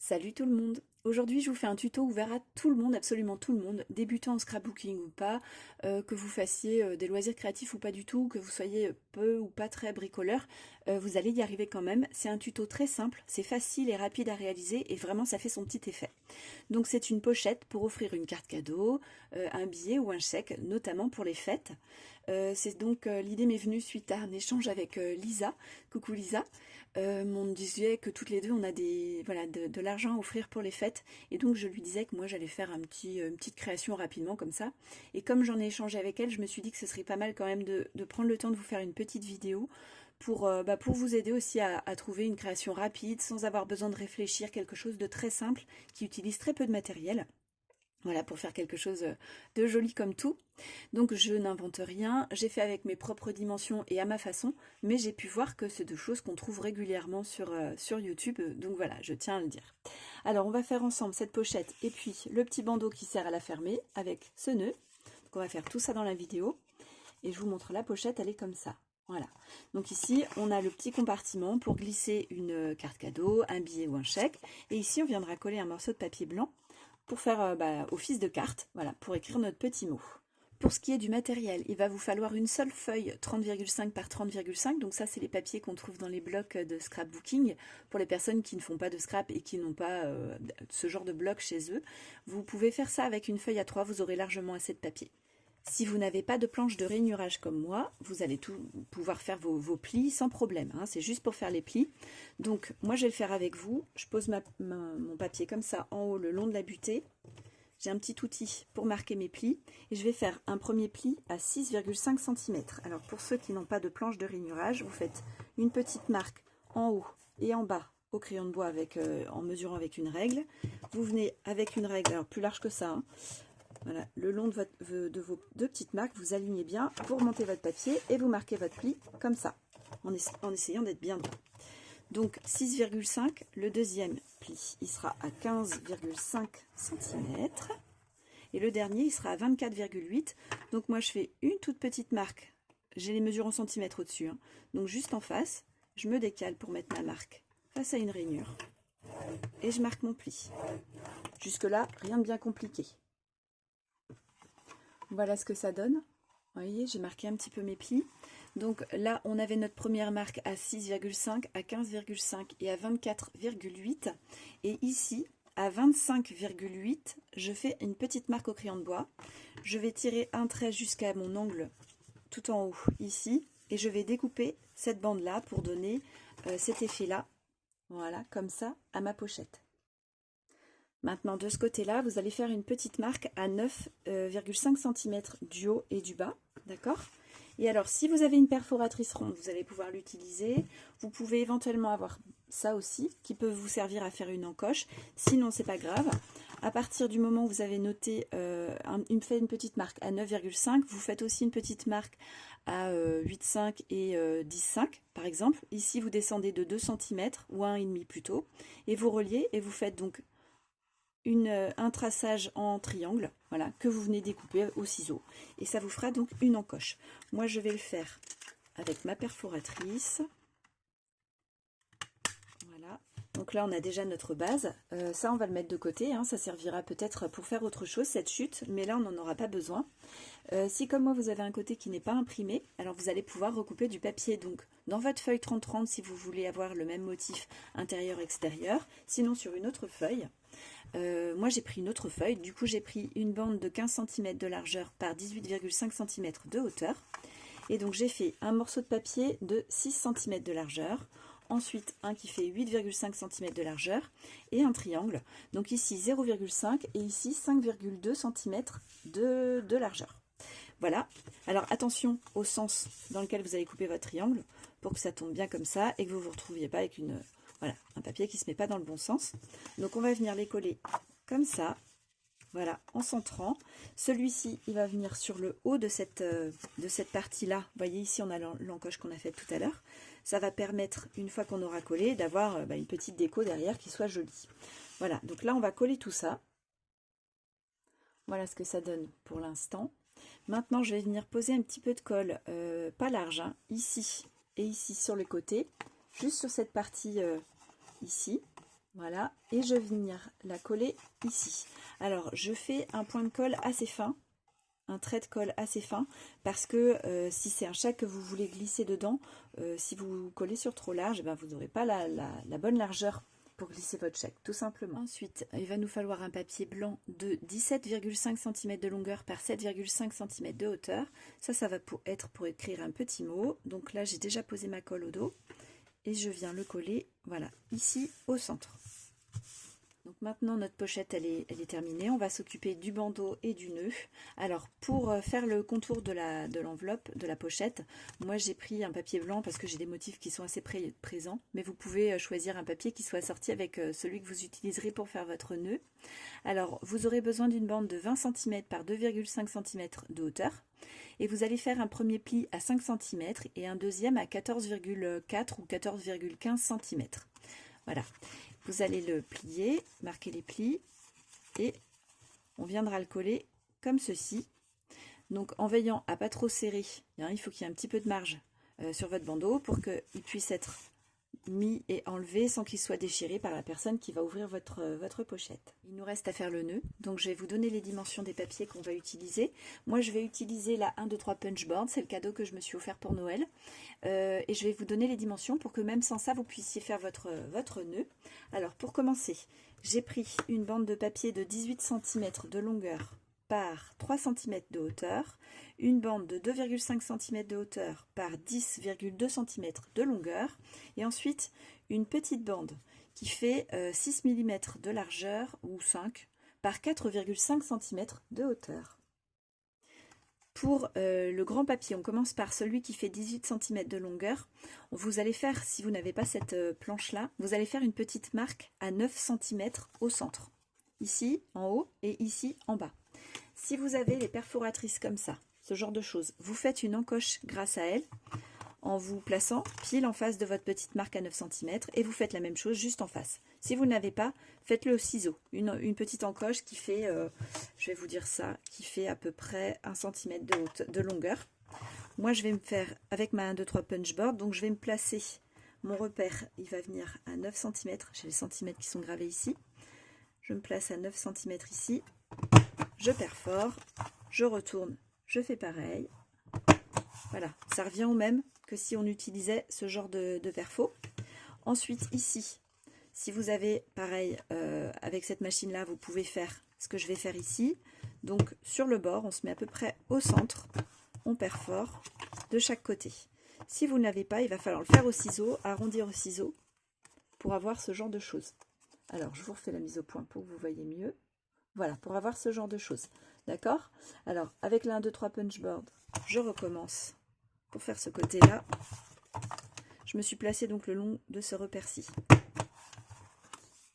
Salut tout le monde! Aujourd'hui, je vous fais un tuto ouvert à tout le monde, absolument tout le monde, débutant en scrapbooking ou pas, que vous fassiez des loisirs créatifs ou pas du tout, que vous soyez peu ou pas très bricoleur, vous allez y arriver quand même. C'est un tuto très simple, c'est facile et rapide à réaliser et vraiment ça fait son petit effet. Donc c'est une pochette pour offrir une carte cadeau, un billet ou un chèque, notamment pour les fêtes. C'est donc l'idée m'est venue suite à un échange avec Lisa. Coucou Lisa. On me disait que toutes les deux on a de l'argent à offrir pour les fêtes et donc je lui disais que moi j'allais faire une petite création rapidement comme ça. Et comme j'en ai échangé avec elle, je me suis dit que ce serait pas mal quand même de prendre le temps de vous faire une petite vidéo pour vous aider aussi à trouver une création rapide sans avoir besoin de réfléchir, quelque chose de très simple qui utilise très peu de matériel. Voilà, pour faire quelque chose de joli comme tout. Donc je n'invente rien, j'ai fait avec mes propres dimensions et à ma façon, mais j'ai pu voir que c'est deux choses qu'on trouve régulièrement sur YouTube, donc voilà, je tiens à le dire. Alors on va faire ensemble cette pochette et puis le petit bandeau qui sert à la fermer avec ce nœud. Donc on va faire tout ça dans la vidéo et je vous montre la pochette, elle est comme ça. Voilà, donc ici on a le petit compartiment pour glisser une carte cadeau, un billet ou un chèque, et ici on viendra coller un morceau de papier blanc pour faire office de carte, voilà, pour écrire notre petit mot. Pour ce qui est du matériel, il va vous falloir une seule feuille 30,5 par 30,5, donc ça c'est les papiers qu'on trouve dans les blocs de scrapbooking, pour les personnes qui ne font pas de scrap et qui n'ont pas ce genre de bloc chez eux. Vous pouvez faire ça avec une feuille A3, vous aurez largement assez de papier. Si vous n'avez pas de planche de rainurage comme moi, vous allez pouvoir faire vos plis sans problème, hein, c'est juste pour faire les plis. Donc moi je vais le faire avec vous, je pose mon papier comme ça en haut le long de la butée. J'ai un petit outil pour marquer mes plis et je vais faire un premier pli à 6,5 cm. Alors pour ceux qui n'ont pas de planche de rainurage, vous faites une petite marque en haut et en bas au crayon de bois en mesurant avec une règle. Vous venez avec une règle, alors plus large que ça, hein. Voilà, le long de vos deux petites marques, vous alignez bien, vous remontez votre papier et vous marquez votre pli comme ça, en essayant d'être bien droit. Donc 6,5, le deuxième pli, il sera à 15,5 cm. Et le dernier, il sera à 24,8. Donc moi, je fais une toute petite marque. J'ai les mesures en centimètres au-dessus, hein. Donc juste en face, je me décale pour mettre ma marque face à une rainure. Et je marque mon pli. Jusque-là, rien de bien compliqué. Voilà ce que ça donne. Vous voyez, j'ai marqué un petit peu mes plis. Donc là, on avait notre première marque à 6,5, à 15,5 et à 24,8. Et ici, à 25,8, je fais une petite marque au crayon de bois. Je vais tirer un trait jusqu'à mon angle tout en haut, ici. Et je vais découper cette bande-là pour donner cet effet-là. Voilà, comme ça, à ma pochette. Maintenant, de ce côté-là, vous allez faire une petite marque à 9,5 cm du haut et du bas, d'accord? Et alors, si vous avez une perforatrice ronde, vous allez pouvoir l'utiliser. Vous pouvez éventuellement avoir ça aussi, qui peut vous servir à faire une encoche. Sinon, c'est pas grave. À partir du moment où vous avez noté, fait une petite marque à 9,5, vous faites aussi une petite marque à 8,5 et 10,5, par exemple. Ici, vous descendez de 2 cm, ou 1,5 plutôt, et vous reliez, et vous faites donc un traçage en triangle, voilà, que vous venez découper au ciseau. Et ça vous fera donc une encoche. Moi, je vais le faire avec ma perforatrice. Voilà. Donc là, on a déjà notre base. Ça, on va le mettre de côté, hein. Ça servira peut-être pour faire autre chose, cette chute, mais là, on n'en aura pas besoin. Si, comme moi, vous avez un côté qui n'est pas imprimé, alors vous allez pouvoir recouper du papier. Donc, dans votre feuille 30-30, si vous voulez avoir le même motif intérieur-extérieur, sinon sur une autre feuille. Moi j'ai pris une autre feuille, du coup j'ai pris une bande de 15 cm de largeur par 18,5 cm de hauteur. Et donc j'ai fait un morceau de papier de 6 cm de largeur, ensuite un qui fait 8,5 cm de largeur et un triangle. Donc ici 0,5 et ici 5,2 cm de largeur. Voilà, alors attention au sens dans lequel vous allez couper votre triangle pour que ça tombe bien comme ça et que vous ne vous retrouviez pas avec voilà, un papier qui ne se met pas dans le bon sens. Donc on va venir les coller comme ça, voilà, en centrant. Celui-ci, il va venir sur le haut de cette partie-là. Vous voyez, ici, on a l'encoche qu'on a faite tout à l'heure. Ça va permettre, une fois qu'on aura collé, d'avoir une petite déco derrière qui soit jolie. Voilà, donc là, on va coller tout ça. Voilà ce que ça donne pour l'instant. Maintenant, je vais venir poser un petit peu de colle, pas large, hein, ici et ici sur le côté, juste sur cette partie ici. Voilà, et je vais venir la coller ici. Alors, je fais un point de colle assez fin, un trait de colle assez fin, parce que si c'est un chèque que vous voulez glisser dedans, si vous collez sur trop large, ben, vous n'aurez pas la bonne largeur pour glisser votre chèque, tout simplement. Ensuite, il va nous falloir un papier blanc de 17,5 cm de longueur par 7,5 cm de hauteur. Ça va être pour écrire un petit mot. Donc là, j'ai déjà posé ma colle au dos et je viens le coller, voilà, ici au centre. Donc maintenant notre pochette elle est terminée, on va s'occuper du bandeau et du nœud. Alors pour faire le contour de l'enveloppe, de la pochette, moi j'ai pris un papier blanc parce que j'ai des motifs qui sont assez présents, mais vous pouvez choisir un papier qui soit assorti avec celui que vous utiliserez pour faire votre nœud. Alors vous aurez besoin d'une bande de 20 cm par 2,5 cm de hauteur. Et vous allez faire un premier pli à 5 cm et un deuxième à 14,4 ou 14,15 cm. Voilà. Vous allez le plier, marquer les plis et on viendra le coller comme ceci. Donc en veillant à pas trop serrer, hein, il faut qu'il y ait un petit peu de marge sur votre bandeau pour qu'il puisse être mis et enlevé sans qu'il soit déchiré par la personne qui va ouvrir votre pochette. Il nous reste à faire le nœud, donc je vais vous donner les dimensions des papiers qu'on va utiliser. Moi je vais utiliser la 1, 2, 3 punch board, c'est le cadeau que je me suis offert pour Noël. Et je vais vous donner les dimensions pour que même sans ça vous puissiez faire votre nœud. Alors pour commencer, j'ai pris une bande de papier de 18 cm de longueur par 3 cm de hauteur, une bande de 2,5 cm de hauteur par 10,2 cm de longueur, et ensuite une petite bande qui fait 6 mm de largeur, ou 5, par 4,5 cm de hauteur. Pour le grand papier, on commence par celui qui fait 18 cm de longueur. Vous allez faire, si vous n'avez pas cette planche-là, vous allez faire une petite marque à 9 cm au centre. Ici en haut et ici en bas. Si vous avez les perforatrices comme ça, ce genre de choses, vous faites une encoche grâce à elles en vous plaçant pile en face de votre petite marque à 9 cm et vous faites la même chose juste en face. Si vous n'avez pas, faites-le au ciseau. Une petite encoche qui fait, je vais vous dire ça, qui fait à peu près 1 cm de longueur. Moi, je vais me faire avec ma 1, 2, 3 punch board, donc je vais me placer. Mon repère, il va venir à 9 cm. J'ai les centimètres qui sont gravés ici. Je me place à 9 cm ici. Je perfore, je retourne, je fais pareil. Voilà, ça revient au même que si on utilisait ce genre de perfo. Ensuite, ici, si vous avez pareil, avec cette machine-là, vous pouvez faire ce que je vais faire ici. Donc, sur le bord, on se met à peu près au centre, on perfore de chaque côté. Si vous ne l'avez pas, il va falloir le faire au ciseau, arrondir au ciseau, pour avoir ce genre de choses. Alors, je vous refais la mise au point pour que vous voyez mieux. Voilà, pour avoir ce genre de choses. D'accord? Alors, avec la 1, 2, 3 punch board, je recommence pour faire ce côté-là. Je me suis placée donc le long de ce repère-ci.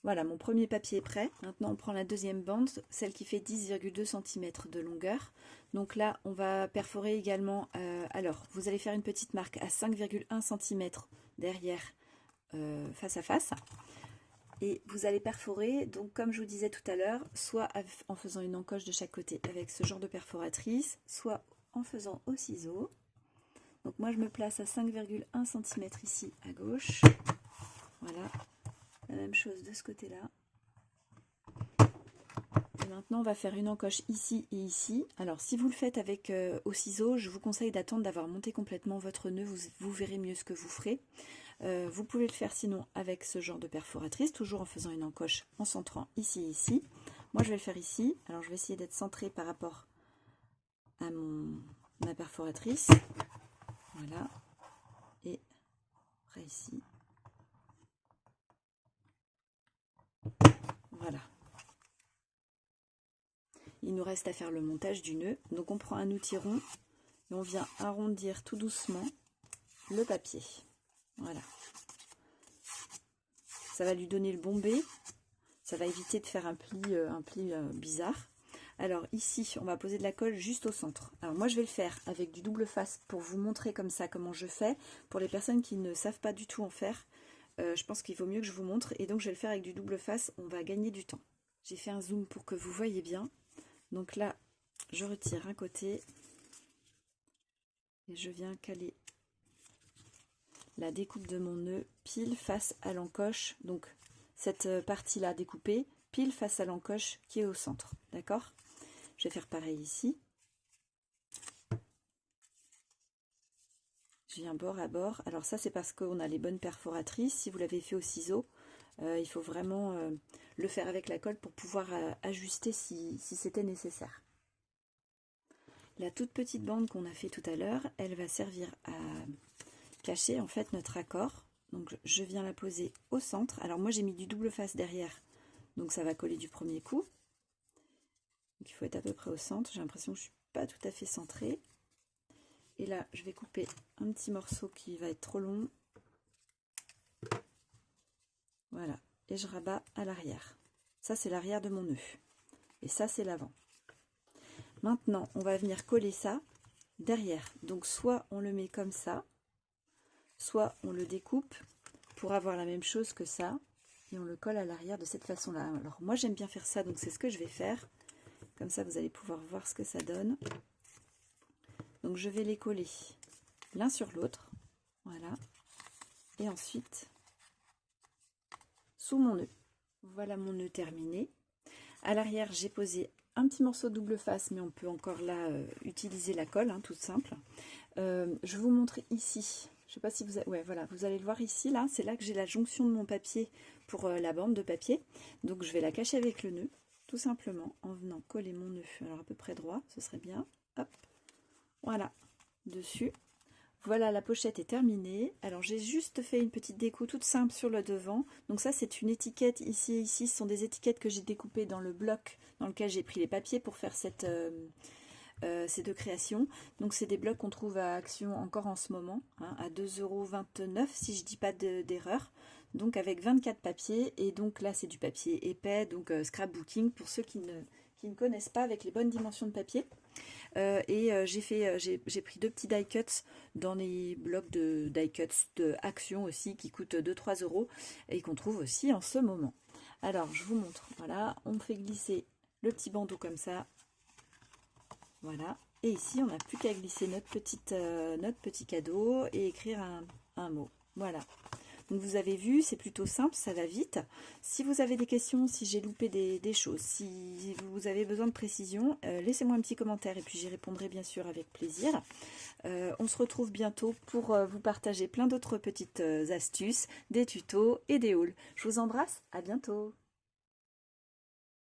Voilà, mon premier papier est prêt. Maintenant, on prend la deuxième bande, celle qui fait 10,2 cm de longueur. Donc là, on va perforer également. Alors, vous allez faire une petite marque à 5,1 cm derrière, face à face. Et vous allez perforer, donc comme je vous disais tout à l'heure, soit en faisant une encoche de chaque côté avec ce genre de perforatrice, soit en faisant au ciseau. Donc moi je me place à 5,1 cm ici à gauche. Voilà, la même chose de ce côté-là. Et maintenant on va faire une encoche ici et ici. Alors si vous le faites avec au ciseau, je vous conseille d'attendre d'avoir monté complètement votre nœud, vous verrez mieux ce que vous ferez. Vous pouvez le faire sinon avec ce genre de perforatrice, toujours en faisant une encoche en centrant ici et ici. Moi je vais le faire ici, alors je vais essayer d'être centré par rapport à ma perforatrice. Voilà, et après ici. Voilà. Il nous reste à faire le montage du nœud. Donc on prend un outil rond et on vient arrondir tout doucement le papier. Voilà. Ça va lui donner le bombé. Ça va éviter de faire un pli bizarre. Alors ici, on va poser de la colle juste au centre. Alors moi, je vais le faire avec du double face pour vous montrer comme ça comment je fais. Pour les personnes qui ne savent pas du tout en faire, je pense qu'il vaut mieux que je vous montre. Et donc, je vais le faire avec du double face. On va gagner du temps. J'ai fait un zoom pour que vous voyez bien. Donc là, je retire un côté et je viens caler la découpe de mon nœud pile face à l'encoche. Donc cette partie-là découpée pile face à l'encoche qui est au centre. D'accord? Je vais faire pareil ici. Je viens bord à bord. Alors ça, c'est parce qu'on a les bonnes perforatrices. Si vous l'avez fait au ciseau, il faut vraiment le faire avec la colle pour pouvoir ajuster si c'était nécessaire. La toute petite bande qu'on a fait tout à l'heure, elle va servir à cacher en fait notre accord. Donc je viens la poser au centre. Alors moi j'ai mis du double face derrière, donc ça va coller du premier coup. Donc il faut être à peu près au centre. J'ai l'impression que je ne suis pas tout à fait centrée. Et là je vais couper un petit morceau qui va être trop long. Voilà, et je rabats à l'arrière. Ça c'est l'arrière de mon nœud. Et ça c'est l'avant. Maintenant, on va venir coller ça derrière. Donc, soit on le met comme ça, soit on le découpe pour avoir la même chose que ça. Et on le colle à l'arrière de cette façon-là. Alors, moi, j'aime bien faire ça, donc c'est ce que je vais faire. Comme ça, vous allez pouvoir voir ce que ça donne. Donc, je vais les coller l'un sur l'autre. Voilà. Et ensuite, sous mon nœud. Voilà mon nœud terminé. À l'arrière, j'ai posé un petit morceau de double face, mais on peut encore là utiliser la colle, hein, toute simple. Je vous montre ici. Je sais pas si vous... Ouais, voilà, vous allez le voir ici, là. C'est là que j'ai la jonction de mon papier pour la bande de papier. Donc, je vais la cacher avec le nœud, tout simplement, en venant coller mon nœud. Alors, à peu près droit, ce serait bien. Hop, voilà, dessus. Voilà, la pochette est terminée. Alors, j'ai juste fait une petite déco toute simple sur le devant. Donc ça, c'est une étiquette ici et ici. Ce sont des étiquettes que j'ai découpées dans le bloc dans lequel j'ai pris les papiers pour faire ces deux créations. Donc, c'est des blocs qu'on trouve à Action encore en ce moment, hein, à 2,29 € si je dis pas d'erreur. Donc, avec 24 papiers. Et donc là, c'est du papier épais, donc scrapbooking pour ceux qui ne connaissent pas, avec les bonnes dimensions de papier. J'ai pris 2 petits die cuts dans les blocs de die cuts de Action aussi, qui coûtent 2-3 € et qu'on trouve aussi en ce moment. Alors je vous montre, voilà, on fait glisser le petit bandeau comme ça, voilà, et ici on n'a plus qu'à glisser notre petit cadeau et écrire un mot, voilà. Donc vous avez vu, c'est plutôt simple, ça va vite. Si vous avez des questions, si j'ai loupé des choses, si vous avez besoin de précision, laissez-moi un petit commentaire et puis j'y répondrai bien sûr avec plaisir. On se retrouve bientôt pour vous partager plein d'autres petites astuces, des tutos et des hauls. Je vous embrasse, à bientôt.